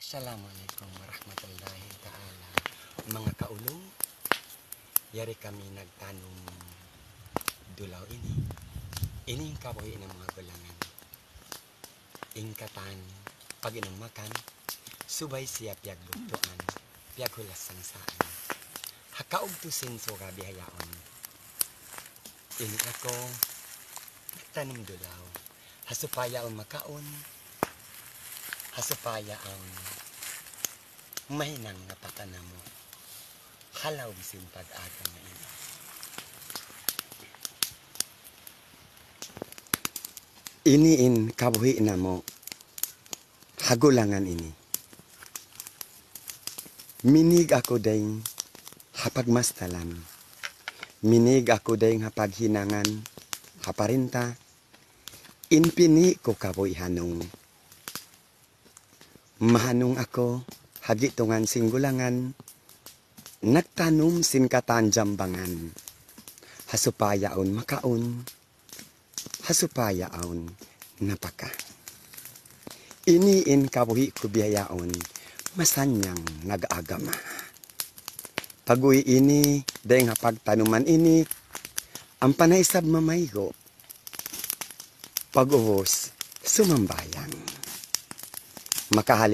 Assalamualaikum warahmatullahi ta'ala. Mga kaulong, yari kami nagtanong dulaw ini. Ini yung kaboy ng mga gulangan. Ingkatan, pag makan, subay siya piyag lugtuan, piyag hulas sangsaan. Hakaog to senso ka bihayaon. Ini ako, nagtanong dulaw. Hasupaya ang makaon, hasupaya ang mahinang napatana mo. Halaw bisin pag-aga na ina. Iniin kabuhi na mo. Hagulangan ini. Minig ako dayng hapagmastalan. Minig ako dayng hapaghinangan. Haparinta. Inpini ko kabuhi hanong. Mahanong ako, hagitungan singgulangan, nagtanong sinkatan jambangan, hasupayaon makaon, hasupayaon napaka. Iniin kabuhi ko biyayaon, masanyang nag-agama. Pag-uwi ini, dahil nga pagtanuman ini, ang panaisab mamaygo, pag-uhos, sumambayang. Makahali